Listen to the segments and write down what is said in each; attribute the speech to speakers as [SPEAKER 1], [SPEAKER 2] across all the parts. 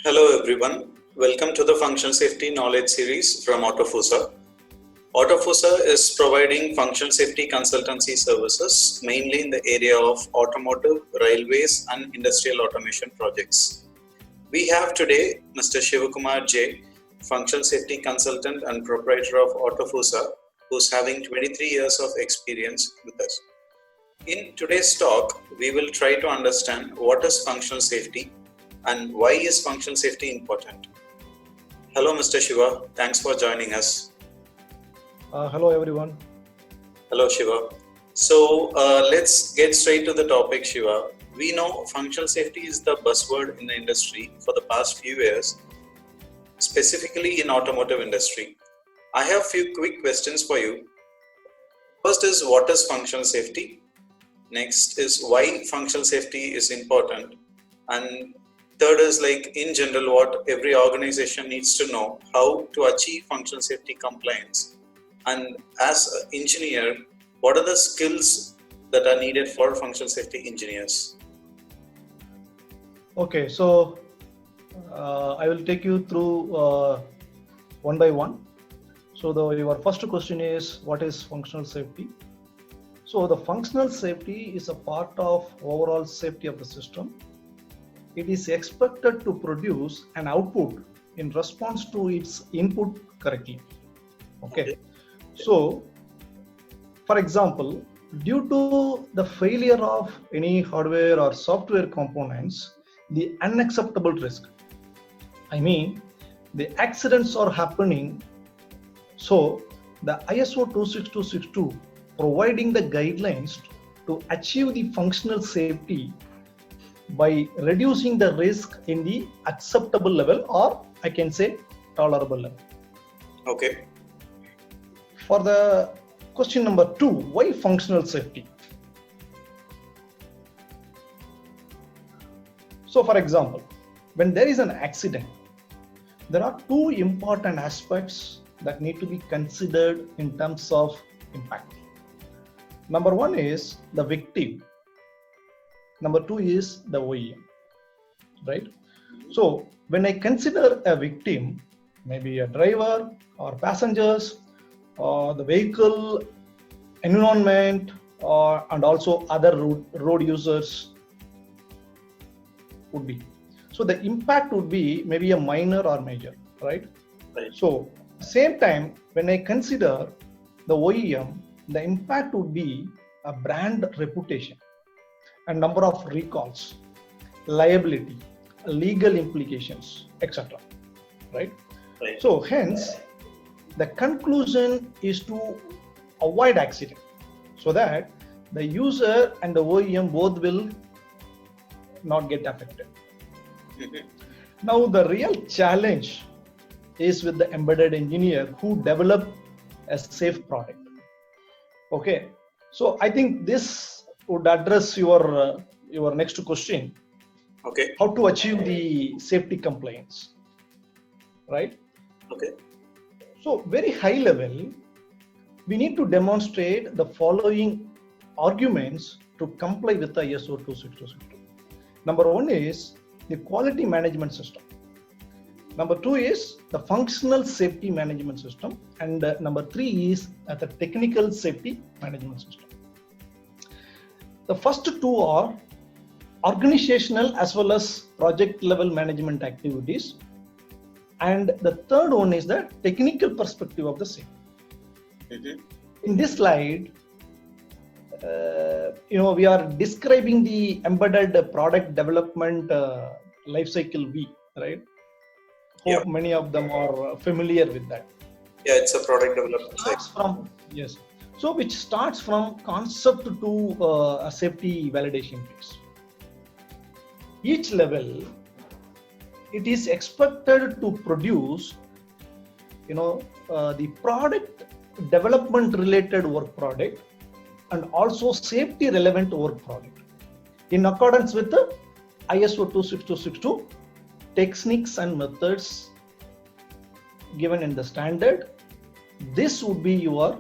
[SPEAKER 1] Hello everyone, welcome to the Function Safety Knowledge Series from AutoFuSa. AutoFuSa is providing function safety consultancy services mainly in the area of automotive, railways and industrial automation projects. We have today Mr. Shivakumar J, function safety consultant and proprietor of AutoFuSa, who's having 23 years of experience with us. In today's talk, we will try to understand what is functional safety and why is functional safety important. Hello Mr. Shiva, thanks for joining us.
[SPEAKER 2] Hello everyone.
[SPEAKER 1] Hello Shiva. So let's get straight to the topic, Shiva. We know functional safety is the buzzword in the industry for the past few years, specifically in automotive industry. I have a few quick questions for you. First is, what is functional safety? Next is, why functional safety is important? And third is, in general, what every organization needs to know how to achieve functional safety compliance. And as an engineer, what are the skills that are needed for functional safety engineers?
[SPEAKER 2] Okay, so I will take you through one by one. So your first question is, what is functional safety? So the functional safety is a part of overall safety of the system. It is expected to produce an output in response to its input correctly. Okay. So, for example, due to the failure of any hardware or software components, the unacceptable risk, the accidents are happening. So, the ISO 26262 providing the guidelines to achieve the functional safety by reducing the risk in the acceptable level, or I can say tolerable level.
[SPEAKER 1] Okay.
[SPEAKER 2] For the question number 2, why functional safety? So for example, when there is an accident, there are two important aspects that need to be considered in terms of impact. Number one is the victim. Number two is the OEM, right? So when I consider a victim, maybe a driver or passengers, or the vehicle environment, and also other road users would be. So the impact would be maybe a minor or major, right? So same time, when I consider the OEM, the impact would be a brand reputation and number of recalls, liability, legal implications, etc. Right? So hence, the conclusion is to avoid accident so that the user and the OEM both will not get affected. Now the real challenge is with the embedded engineer who develop a safe product. Okay, so I think this would address your next question.
[SPEAKER 1] Okay.
[SPEAKER 2] How to achieve the safety compliance, right?
[SPEAKER 1] Okay.
[SPEAKER 2] So very high level, we need to demonstrate the following arguments to comply with the ISO 26262. Number one is the quality management system. Number two is the functional safety management system. And number three is the technical safety management system. The first two are organizational as well as project level management activities. And the third one is the technical perspective of the safety. In this slide, we are describing the embedded product development lifecycle V, right? Hope many of them are familiar with that.
[SPEAKER 1] Yeah, it's a product development cycle.
[SPEAKER 2] Yes. So which starts from concept to a safety validation phase. Each level, it is expected to produce, the product development related work product and also safety relevant work product in accordance with the ISO 26262 techniques and methods given in the standard. This would be your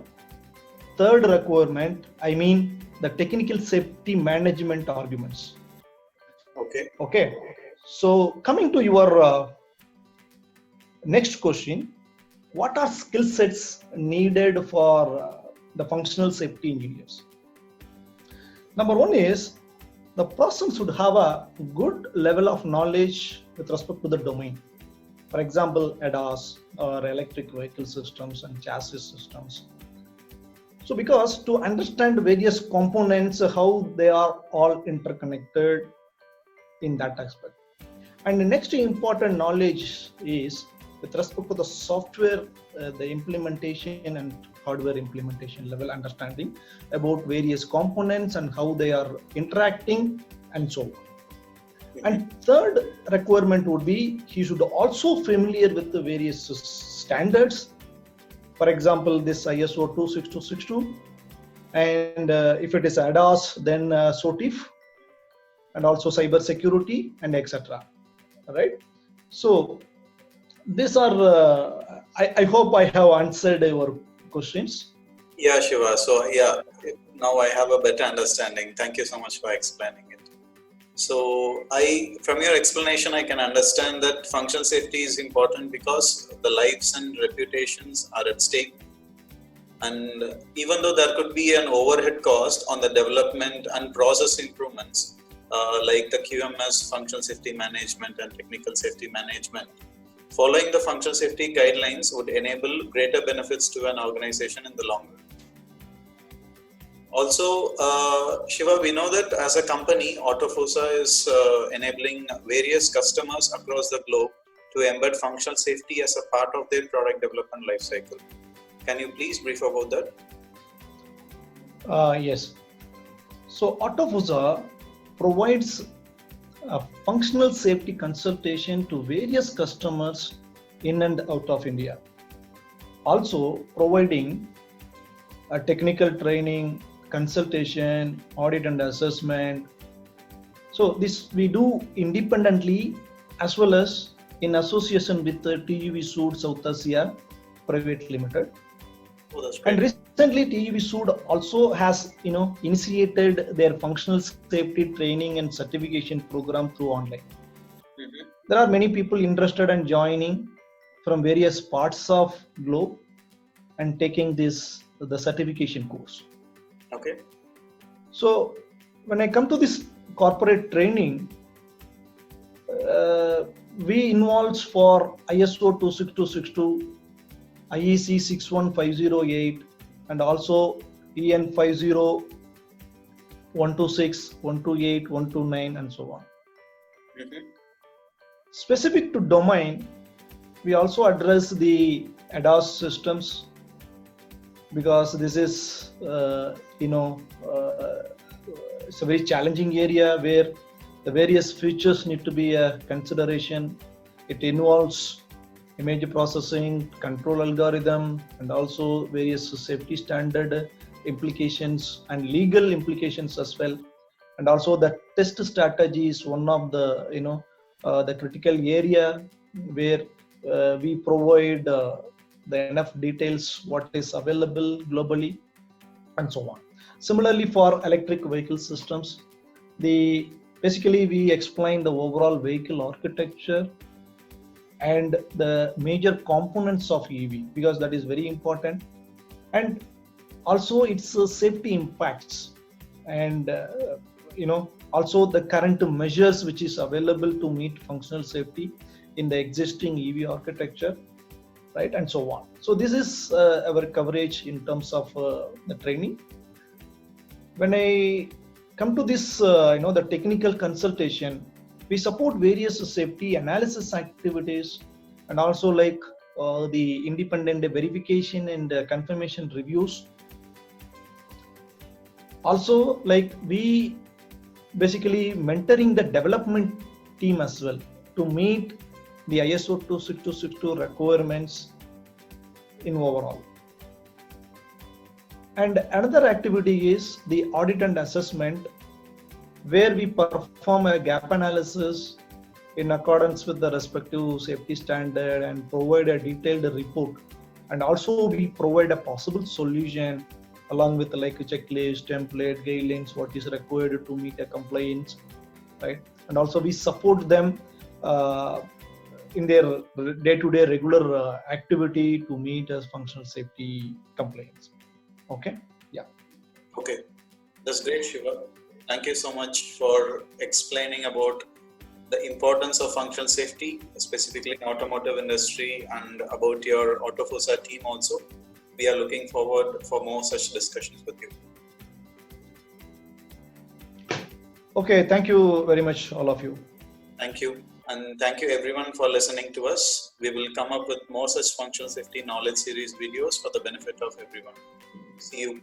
[SPEAKER 2] third requirement, the technical safety management arguments.
[SPEAKER 1] Okay.
[SPEAKER 2] So coming to your Next question, what are skill sets needed for the functional safety engineers? Number one is the person should have a good level of knowledge with respect to the domain. For example, ADAS or electric vehicle systems and chassis systems. So because to understand various components, how they are all interconnected in that aspect. And the next important knowledge is with respect to the software, the implementation and hardware implementation level understanding about various components and how they are interacting and so on. And third requirement would be he should also familiar with the various standards. For example, this ISO 26262, and if it is ADAS, then SOTIF, and also cyber security and etc. Right? So these are, I hope I have answered your questions.
[SPEAKER 1] Yeah, Shiva. So yeah, now I have a better understanding. Thank you so much for explaining it. So from your explanation, I can understand that functional safety is important because the lives and reputations are at stake. And even though there could be an overhead cost on the development and process improvements, like the QMS, functional safety management and technical safety management, following the functional safety guidelines would enable greater benefits to an organization in the long run. Also, Shiva, we know that as a company, AutoFuSa is enabling various customers across the globe to embed functional safety as a part of their product development lifecycle. Can you please brief about that?
[SPEAKER 2] Yes. So AutoFuSa provides a functional safety consultation to various customers in and out of India. Also providing a technical training, consultation, audit and assessment. So this we do independently as well as in association with the TUV Sud South Asia Private Limited.
[SPEAKER 1] Oh, that's great.
[SPEAKER 2] And recently TUV Sud also has initiated their functional safety training and certification program through online. Mm-hmm. There are many people interested in joining from various parts of globe and taking the certification course.
[SPEAKER 1] Okay.
[SPEAKER 2] So when I come to this corporate training, we involves for ISO 26262, IEC 61508, and also EN 50, 126, 128, 129, and so on. Mm-hmm. Specific to domain, we also address the ADAS systems because this is it's a very challenging area where the various features need to be a consideration. It involves image processing, control algorithm, and also various safety standard implications and legal implications as well. And also the test strategy is one of the the critical area where we provide the enough details what is available globally and so on. Similarly, for electric vehicle systems, basically we explain the overall vehicle architecture and the major components of EV because that is very important, and also its safety impacts and also the current measures which is available to meet functional safety in the existing EV architecture, right, and so on. So this is our coverage in terms of the training. When I come to this, the technical consultation, we support various safety analysis activities and also like the independent verification and confirmation reviews. Also, like we basically mentoring the development team as well to meet the ISO 26262 requirements in overall. And another activity is the audit and assessment, where we perform a gap analysis in accordance with the respective safety standard and provide a detailed report. And also we provide a possible solution along with like a checklist, template, guidelines, what is required to meet a compliance, right? And also we support them in their day-to-day regular activity to meet as functional safety complaints. Okay. Yeah.
[SPEAKER 1] Okay, that's great, Shiva. Thank you so much for explaining about the importance of functional safety, specifically in automotive industry, and about your AutoFuSa team also. We are looking forward for more such discussions with you.
[SPEAKER 2] Okay, thank you very much, all of you.
[SPEAKER 1] Thank you. And thank you everyone for listening to us. We will come up with more such functional safety knowledge series videos for the benefit of everyone. See you.